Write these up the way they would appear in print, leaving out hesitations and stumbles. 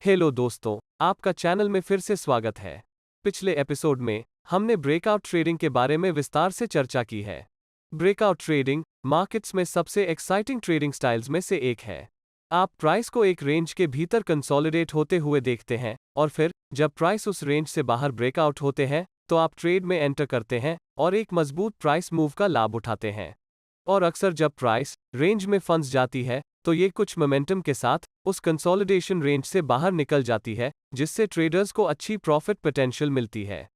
Hello दोस्तों, आपका channel में फिर से स्वागत है। पिछले एपिसोड में हमने ब्रेकआउट ट्रेडिंग के बारे में विस्तार से चर्चा की है। ब्रेकआउट ट्रेडिंग मार्केट्स में सबसे एक्साइटिंग ट्रेडिंग स्टाइल्स में से एक है। आप प्राइस को एक रेंज के भीतर कंसोलिडेट होते हुए देखते हैं और फिर जब प्राइस उस रेंज से बाहर ब्रेकआउट होते हैं तो आप ट्रेड में एंटर करते हैं और एक मजबूत प्राइस मूव का लाभ उठाते हैं। और अक्सर जब प्राइस रेंज में फंस जाती है तो ये कुछ मोमेंटम के साथ उस कंसोलिडेशन रेंज से बाहर निकल जाती है, जिससे ट्रेडर्स को अच्छी प्रॉफिट पोटेंशियल मिलती है।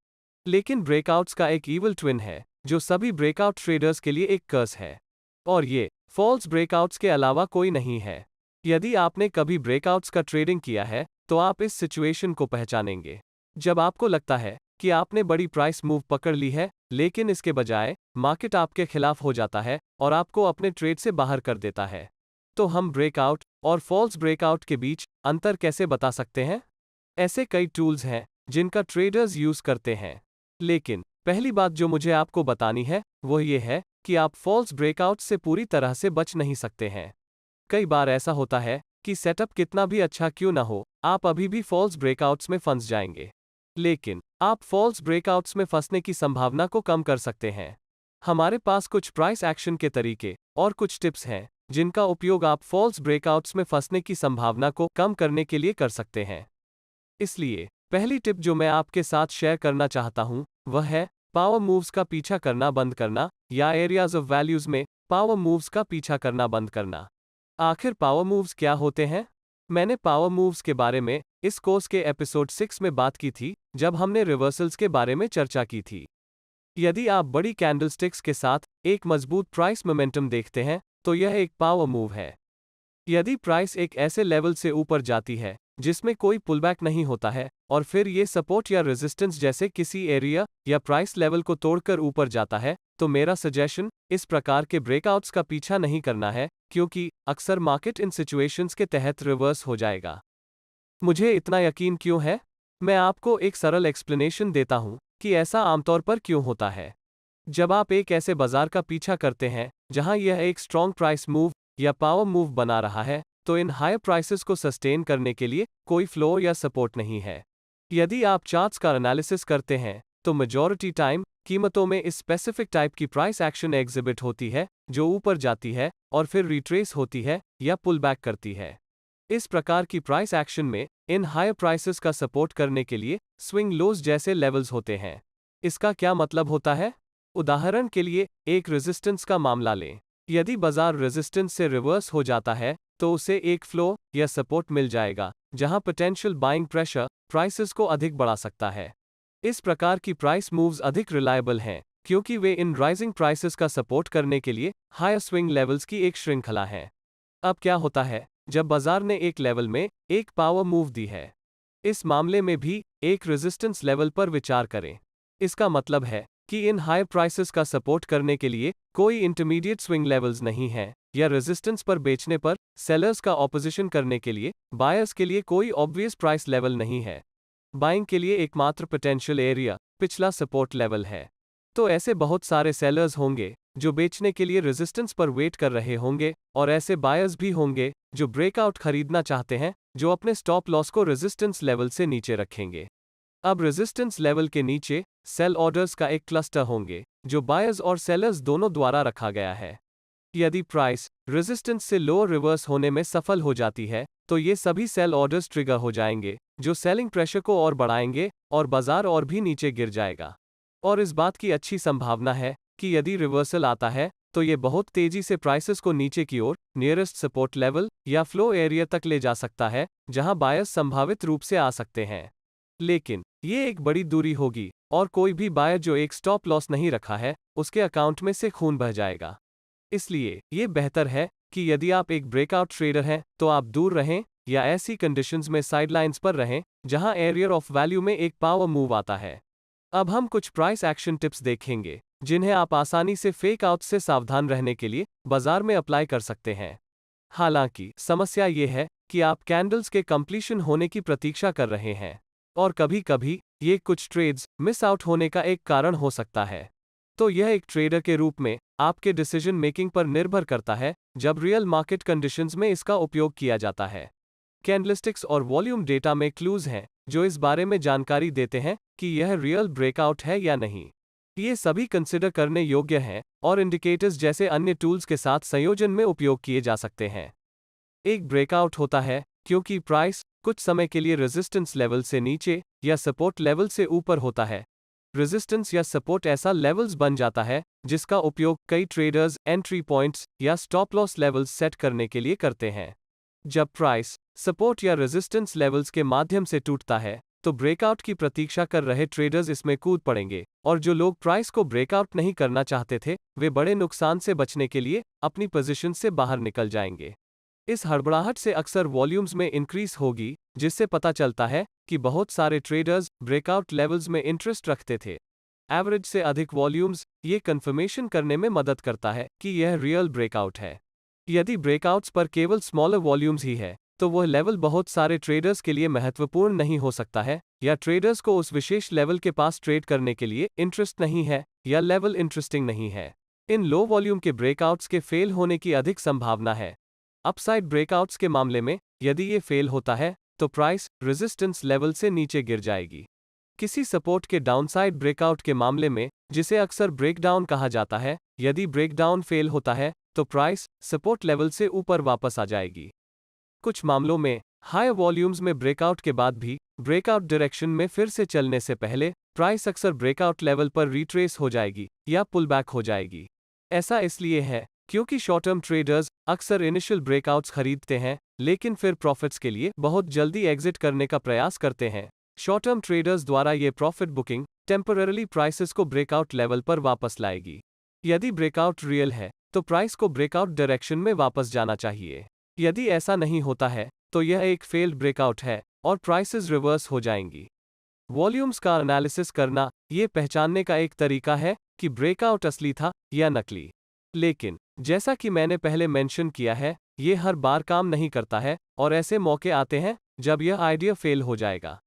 लेकिन ब्रेकआउट्स का एक ईवल ट्विन है जो सभी ब्रेकआउट ट्रेडर्स के लिए एक कर्स है, और ये फॉल्स ब्रेकआउट्स के अलावा कोई नहीं है। यदि आपने कभी ब्रेकआउट्स का ट्रेडिंग किया है तो आप इस सिचुएशन को पहचानेंगे जब आपको लगता है कि आपने बड़ी प्राइस मूव पकड़ ली है, लेकिन इसके बजाय मार्केट आपके खिलाफ हो जाता है और आपको अपने ट्रेड से बाहर कर देता है। तो हम ब्रेकआउट और फॉल्स ब्रेकआउट के बीच अंतर कैसे बता सकते हैं? ऐसे कई टूल्स हैं जिनका ट्रेडर्स यूज करते हैं, लेकिन पहली बात जो मुझे आपको बतानी है वह यह है कि आप फॉल्स ब्रेकआउट से पूरी तरह से बच नहीं सकते हैं। कई बार ऐसा होता है कि सेटअप कितना भी अच्छा क्यों ना हो, आप अभी भी फॉल्स ब्रेकआउट्स में फंस जाएंगे। लेकिन आप फॉल्स ब्रेकआउट्स में फंसने की संभावना को कम कर सकते हैं। हमारे पास कुछ प्राइस एक्शन के तरीके और कुछ टिप्स हैं जिनका उपयोग आप फॉल्स ब्रेकआउट्स में फंसने की संभावना को कम करने के लिए कर सकते हैं। इसलिए पहली टिप जो मैं आपके साथ शेयर करना चाहता हूं वह है पावर मूव्स का पीछा करना बंद करना, या एरियाज ऑफ वैल्यूज में पावर मूव्स का पीछा करना बंद करना। आखिर पावर मूव्स क्या होते हैं? मैंने पावर मूव्स के बारे में इस कोर्स के एपिसोड 6 में बात की थी जब हमने रिवर्सल्स के बारे में चर्चा की थी। यदि आप बड़ी कैंडलस्टिक्स के साथ एक मजबूत प्राइस मोमेंटम देखते हैं तो यह एक पावर मूव है। यदि प्राइस एक ऐसे लेवल से ऊपर जाती है जिसमें कोई पुलबैक नहीं होता है और फिर ये सपोर्ट या रेजिस्टेंस जैसे किसी एरिया या प्राइस लेवल को तोड़कर ऊपर जाता है, तो मेरा सजेशन इस प्रकार के ब्रेकआउट्स का पीछा नहीं करना है, क्योंकि अक्सर मार्केट इन सिचुएशंस के तहत रिवर्स हो जाएगा। मुझे इतना यकीन क्यों है? मैं आपको एक सरल एक्सप्लेनेशन देता हूं कि ऐसा आमतौर पर क्यों होता है। जब आप एक ऐसे बाजार का पीछा करते हैं जहां यह एक स्ट्रॉन्ग प्राइस मूव या पावर मूव बना रहा है, तो इन हायर प्राइसेस को सस्टेन करने के लिए कोई फ्लोर या सपोर्ट नहीं है। यदि आप चार्ट्स का एनालिसिस करते हैं तो मेजॉरिटी टाइम कीमतों में इस स्पेसिफिक टाइप की प्राइस एक्शन एग्जिबिट होती है जो ऊपर जाती है और फिर रिट्रेस होती है या पुल बैक करती है। इस प्रकार की प्राइस एक्शन में इन हायर प्राइसेस का सपोर्ट करने के लिए स्विंग लोज जैसे लेवल्स होते हैं। इसका क्या मतलब होता है? उदाहरण के लिए एक रेजिस्टेंस का मामला लें। यदि बाजार रेजिस्टेंस से रिवर्स हो जाता है तो उसे एक फ्लो या सपोर्ट मिल जाएगा जहां पोटेंशियल बाइंग प्रेशर प्राइसेस को अधिक बढ़ा सकता है। इस प्रकार की प्राइस मूव्स अधिक रिलायबल हैं क्योंकि वे इन राइजिंग प्राइसेस का सपोर्ट करने के लिए हायर स्विंग लेवल्स की एक श्रृंखला है। अब क्या होता है जब बाजार ने एक लेवल में एक पावर मूव दी है? इस मामले में भी एक रेजिस्टेंस लेवल पर विचार करें। इसका मतलब है कि इन हायर प्राइसेस का सपोर्ट करने के लिए कोई इंटरमीडिएट स्विंग लेवल्स नहीं है, या रेजिस्टेंस पर बेचने पर सेलर्स का ऑपोजिशन करने के लिए बायर्स के लिए कोई ऑब्वियस प्राइस लेवल नहीं है। बाइंग के लिए एकमात्र पोटेंशियल एरिया पिछला सपोर्ट लेवल है। तो ऐसे बहुत सारे सेलर्स होंगे जो बेचने के लिए रेजिस्टेंस पर वेट कर रहे होंगे, और ऐसे बायर्स भी होंगे जो ब्रेकआउट खरीदना चाहते हैं, जो अपने स्टॉप लॉस को रेजिस्टेंस लेवल से नीचे रखेंगे। अब रेजिस्टेंस लेवल के नीचे सेल ऑर्डर्स का एक क्लस्टर होंगे जो बायर्स और सेलर्स दोनों द्वारा रखा गया है। यदि प्राइस रेजिस्टेंस से लोअर रिवर्स होने में सफल हो जाती है तो ये सभी सेल ऑर्डर्स ट्रिगर हो जाएंगे जो सेलिंग प्रेशर को और बढ़ाएंगे और बाजार और भी नीचे गिर जाएगा। और इस बात की अच्छी संभावना है कि यदि रिवर्सल आता है तो ये बहुत तेजी से प्राइसेस को नीचे की ओर नियरेस्ट सपोर्ट लेवल या फ्लो एरिया तक ले जा सकता है जहां बायर्स संभावित रूप से आ सकते हैं। लेकिन ये एक बड़ी दूरी होगी और कोई भी बायर जो एक स्टॉप लॉस नहीं रखा है उसके अकाउंट में से खून बह जाएगा। इसलिए ये बेहतर है कि यदि आप एक ब्रेकआउट ट्रेडर हैं तो आप दूर रहें या ऐसी कंडीशंस में साइडलाइंस पर रहें जहां एरिया ऑफ वैल्यू में एक पावर मूव आता है। अब हम कुछ प्राइस एक्शन टिप्स देखेंगे जिन्हें आप आसानी से फेक आउट से सावधान रहने के लिए बाजार में अप्लाई कर सकते हैं। हालांकि समस्या ये है कि आप कैंडल्स के कंप्लीशन होने की प्रतीक्षा कर रहे हैं, और कभी कभी ये कुछ ट्रेड्स मिस आउट होने का एक कारण हो सकता है। तो यह एक ट्रेडर के रूप में आपके डिसीजन मेकिंग पर निर्भर करता है जब रियल मार्केट कंडीशंस में इसका उपयोग किया जाता है। कैंडलस्टिक्स और वॉल्यूम डेटा में क्लूज हैं जो इस बारे में जानकारी देते हैं कि यह रियल ब्रेकआउट है या नहीं। ये सभी कंसिडर करने योग्य हैं और इंडिकेटर्स जैसे अन्य टूल्स के साथ संयोजन में उपयोग किए जा सकते हैं। एक ब्रेकआउट होता है क्योंकि प्राइस कुछ समय के लिए रेजिस्टेंस लेवल से नीचे या सपोर्ट लेवल से ऊपर होता है। रेजिस्टेंस या सपोर्ट ऐसा लेवल्स बन जाता है जिसका उपयोग कई ट्रेडर्स एंट्री पॉइंट्स या स्टॉप लॉस लेवल्स सेट करने के लिए करते हैं। जब प्राइस सपोर्ट या रेजिस्टेंस लेवल्स के माध्यम से टूटता है तो ब्रेकआउट की प्रतीक्षा कर रहे ट्रेडर्स इसमें कूद पड़ेंगे, और जो लोग प्राइस को ब्रेकआउट नहीं करना चाहते थे वे बड़े नुकसान से बचने के लिए अपनी पोजीशन से बाहर निकल जाएंगे। इस हड़बड़ाहट से अक्सर वॉल्यूम्स में इंक्रीज होगी, जिससे पता चलता है कि बहुत सारे ट्रेडर्स ब्रेकआउट लेवल्स में इंटरेस्ट रखते थे। एवरेज से अधिक वॉल्यूम्स ये कंफर्मेशन करने में मदद करता है कि यह रियल ब्रेकआउट है। यदि ब्रेकआउट्स पर केवल स्मॉलर वॉल्यूम्स ही है तो वह लेवल बहुत सारे ट्रेडर्स के लिए महत्वपूर्ण नहीं हो सकता है, या ट्रेडर्स को उस विशेष लेवल के पास ट्रेड करने के लिए इंटरेस्ट नहीं है, या लेवल इंटरेस्टिंग नहीं है। इन लो वॉल्यूम के ब्रेकआउट्स के फेल होने की अधिक संभावना है। अपसाइड ब्रेकआउट्स के मामले में यदि ये फेल होता है तो प्राइस रेजिस्टेंस लेवल से नीचे गिर जाएगी। किसी सपोर्ट के डाउनसाइड ब्रेकआउट के मामले में, जिसे अक्सर ब्रेकडाउन कहा जाता है, यदि ब्रेकडाउन फेल होता है तो प्राइस सपोर्ट लेवल से ऊपर वापस आ जाएगी। कुछ मामलों में हाई वॉल्यूम्स में ब्रेकआउट के बाद भी ब्रेकआउट डायरेक्शन में फिर से चलने से पहले प्राइस अक्सर ब्रेकआउट लेवल पर रिट्रेस हो जाएगी या पुल बैक हो जाएगी। ऐसा इसलिए है क्योंकि शॉर्ट टर्म ट्रेडर्स अक्सर इनिशियल ब्रेकआउट्स खरीदते हैं लेकिन फिर प्रॉफिट्स के लिए बहुत जल्दी एग्जिट करने का प्रयास करते हैं। शॉर्ट टर्म ट्रेडर्स द्वारा ये प्रॉफिट बुकिंग टेम्पररी प्राइसेस को ब्रेकआउट लेवल पर वापस लाएगी। यदि ब्रेकआउट रियल है तो प्राइस को ब्रेकआउट डायरेक्शन में वापस जाना चाहिए। यदि ऐसा नहीं होता है तो यह एक फेल्ड ब्रेकआउट है और प्राइसेस रिवर्स हो जाएंगी। वॉल्यूम्स का एनालिसिस करना ये पहचानने का एक तरीका है कि ब्रेकआउट असली था या नकली। लेकिन जैसा कि मैंने पहले मेंशन किया है, ये हर बार काम नहीं करता है और ऐसे मौके आते हैं जब यह आइडिया फेल हो जाएगा।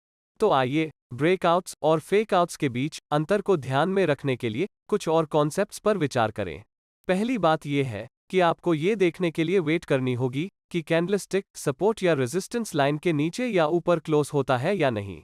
तो आइए ब्रेकआउट्स और फेकआउट्स के बीच अंतर को ध्यान में रखने के लिए कुछ और कॉन्सेप्ट्स पर विचार करें। पहली बात यह है कि आपको ये देखने के लिए वेट करनी होगी कि कैंडलस्टिक सपोर्ट या रेजिस्टेंस लाइन के नीचे या ऊपर क्लोज होता है या नहीं।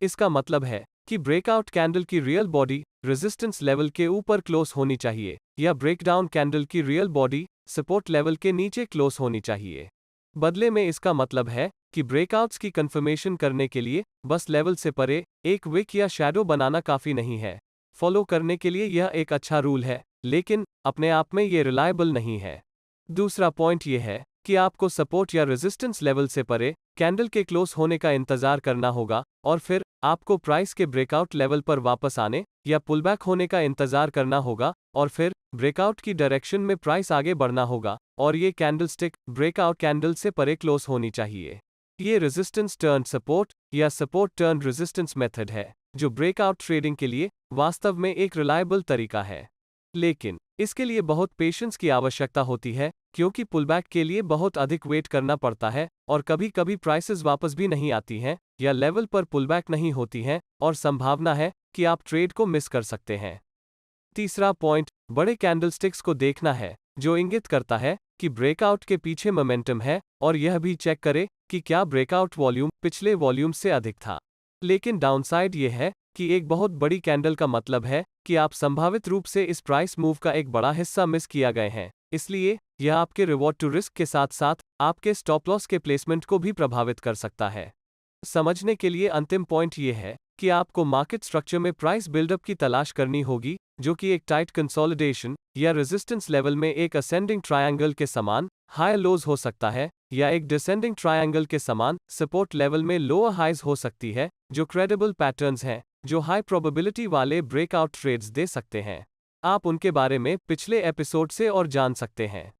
इसका मतलब है कि ब्रेकआउट कैंडल की रियल बॉडी रेजिस्टेंस लेवल के ऊपर क्लोज होनी चाहिए या ब्रेकडाउन कैंडल की रियल बॉडी सपोर्ट लेवल के नीचे क्लोज होनी चाहिए। बदले में इसका मतलब है कि ब्रेकआउट्स की कंफर्मेशन करने के लिए बस लेवल से परे एक विक या शैडो बनाना काफी नहीं है। फॉलो करने के लिए यह एक अच्छा रूल है, लेकिन अपने आप में यह रिलायबल नहीं है। दूसरा पॉइंट यह है कि आपको सपोर्ट या रेजिस्टेंस लेवल से परे कैंडल के क्लोज होने का इंतजार करना होगा और फिर आपको प्राइस के ब्रेकआउट लेवल पर वापस आने या पुलबैक होने का इंतजार करना होगा और फिर ब्रेकआउट की डायरेक्शन में प्राइस आगे बढ़ना होगा और ये कैंडलस्टिक ब्रेकआउट कैंडल से परे क्लोज होनी चाहिए। ये रेजिस्टेंस टर्न सपोर्ट या सपोर्ट टर्न रेजिस्टेंस मेथड है जो ब्रेकआउट ट्रेडिंग के लिए वास्तव में एक रिलायबल तरीका है, लेकिन इसके लिए बहुत पेशेंस की आवश्यकता होती है क्योंकि पुलबैक के लिए बहुत अधिक वेट करना पड़ता है और कभी कभी प्राइसेस वापस भी नहीं आती हैं या लेवल पर पुलबैक नहीं होती हैं और संभावना है कि आप ट्रेड को मिस कर सकते हैं। तीसरा पॉइंट बड़े कैंडलस्टिक्स को देखना है जो इंगित करता है कि ब्रेकआउट के पीछे मोमेंटम है, और यह भी चेक करें कि क्या ब्रेकआउट वॉल्यूम पिछले वॉल्यूम से अधिक था। लेकिन डाउनसाइड यह है कि एक बहुत बड़ी कैंडल का मतलब है कि आप संभावित रूप से इस प्राइस मूव का एक बड़ा हिस्सा मिस किया गए हैं, इसलिए यह आपके रिवॉर्ड टू रिस्क के साथ साथ आपके स्टॉप लॉस के प्लेसमेंट को भी प्रभावित कर सकता है। समझने के लिए अंतिम पॉइंट यह है कि आपको मार्केट स्ट्रक्चर में प्राइस बिल्डअप की तलाश करनी होगी जो कि एक टाइट कंसोलिडेशन या रेजिस्टेंस लेवल में एक असेंडिंग ट्रायंगल के समान हाई लोज हो सकता है या एक डिसेंडिंग ट्रायंगल के समान सपोर्ट लेवल में लोअर हाइज हो सकती है, जो क्रेडिबल पैटर्न्स हैं जो हाई प्रोबेबिलिटी वाले ब्रेकआउट ट्रेड्स दे सकते हैं। आप उनके बारे में पिछले एपिसोड से और जान सकते हैं।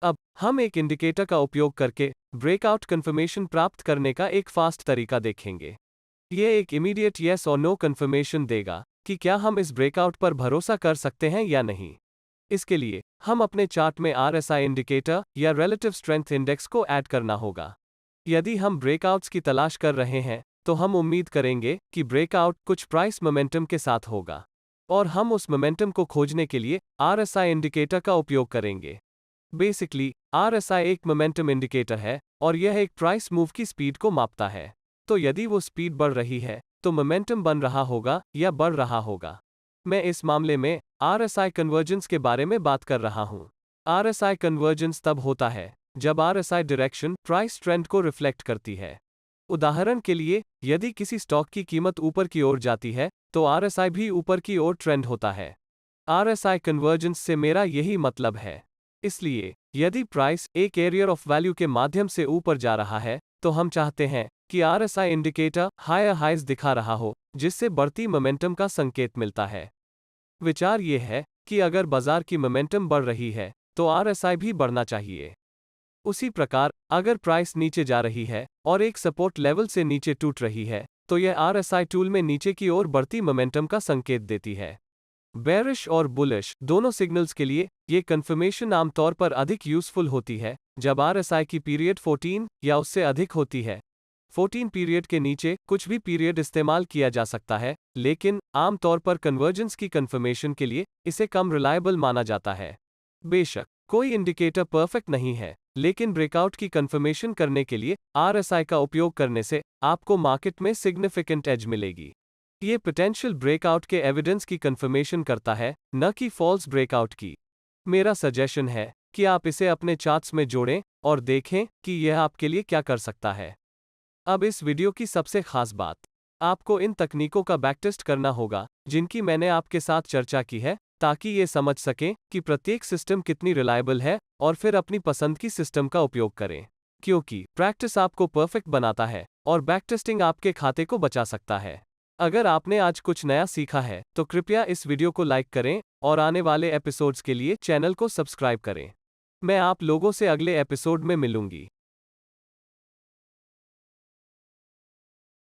अब हम एक इंडिकेटर का उपयोग करके ब्रेकआउट कंफर्मेशन प्राप्त करने का एक फास्ट तरीका देखेंगे। यह एक इमीडिएट येस और नो कंफर्मेशन देगा कि क्या हम इस ब्रेकआउट पर भरोसा कर सकते हैं या नहीं। इसके लिए हम अपने चार्ट में RSI इंडिकेटर या रिलेटिव स्ट्रेंथ इंडेक्स को ऐड करना होगा। यदि हम ब्रेकआउट्स की तलाश कर रहे हैं तो हम उम्मीद करेंगे कि ब्रेकआउट कुछ प्राइस मोमेंटम के साथ होगा और हम उस मोमेंटम को खोजने के लिए RSI इंडिकेटर का उपयोग करेंगे। बेसिकली RSI एक मोमेंटम इंडिकेटर है और यह एक प्राइस मूव की स्पीड को मापता है। तो यदि वो स्पीड बढ़ रही है, तो मोमेंटम बन रहा होगा या बढ़ रहा होगा। मैं इस मामले में RSI कन्वर्जेंस के बारे में बात कर रहा हूं। RSI कन्वर्जेंस तब होता है जब RSI डायरेक्शन प्राइस ट्रेंड को रिफ्लेक्ट करती है। उदाहरण के लिए, यदि किसी स्टॉक की कीमत ऊपर की ओर जाती है, तो RSI भी ऊपर की ओर ट्रेंड होता है। RSI कन्वर्जेंस से मेरा यही मतलब है। इसलिए, यदि प्राइस एक एरियर ऑफ वैल्यू के माध्यम से ऊपर जा रहा है, तो हम चाहते हैं कि RSI इंडिकेटर हायर हाइज दिखा रहा हो, जिससे बढ़ती मोमेंटम का संकेत मिलता है। विचार यह है कि अगर बाजार की मोमेंटम बढ़ रही है, तो RSI भी बढ़ना चाहिए। उसी प्रकार, अगर प्राइस नीचे जा रही है और एक सपोर्ट लेवल से नीचे टूट रही है, तो यह RSI टूल में नीचे की ओर बढ़ती मोमेंटम का संकेत देती है। बेरिश और बुलिश दोनों सिग्नल्स के लिए ये कंफर्मेशन आमतौर पर अधिक यूजफुल होती है जब RSI की पीरियड 14 या उससे अधिक होती है। 14 पीरियड के नीचे कुछ भी पीरियड इस्तेमाल किया जा सकता है, लेकिन आमतौर पर कन्वर्जेंस की कंफर्मेशन के लिए इसे कम रिलायबल माना जाता है। बेशक, कोई इंडिकेटर परफेक्ट नहीं है, लेकिन ब्रेकआउट की कंफर्मेशन करने के लिए RSI का उपयोग करने से आपको मार्केट में सिग्निफिकेंट एज मिलेगी। ये पोटेंशियल ब्रेकआउट के एविडेंस की कंफर्मेशन करता है, न कि फॉल्स ब्रेकआउट की। मेरा सजेशन है कि आप इसे अपने चार्ट्स में जोड़ें और देखें कि यह आपके लिए क्या कर सकता है। अब इस वीडियो की सबसे खास बात, आपको इन तकनीकों का बैकटेस्ट करना होगा जिनकी मैंने आपके साथ चर्चा की है, ताकि ये समझ सकें कि प्रत्येक सिस्टम कितनी रिलायबल है और फिर अपनी पसंद की सिस्टम का उपयोग करें। क्योंकि प्रैक्टिस आपको परफेक्ट बनाता है और बैकटेस्टिंग आपके खाते को बचा सकता है। अगर आपने आज कुछ नया सीखा है, तो कृपया इस वीडियो को लाइक करें और आने वाले एपिसोड्स के लिए चैनल को सब्सक्राइब करें। मैं आप लोगों से अगले एपिसोड में मिलूंगी।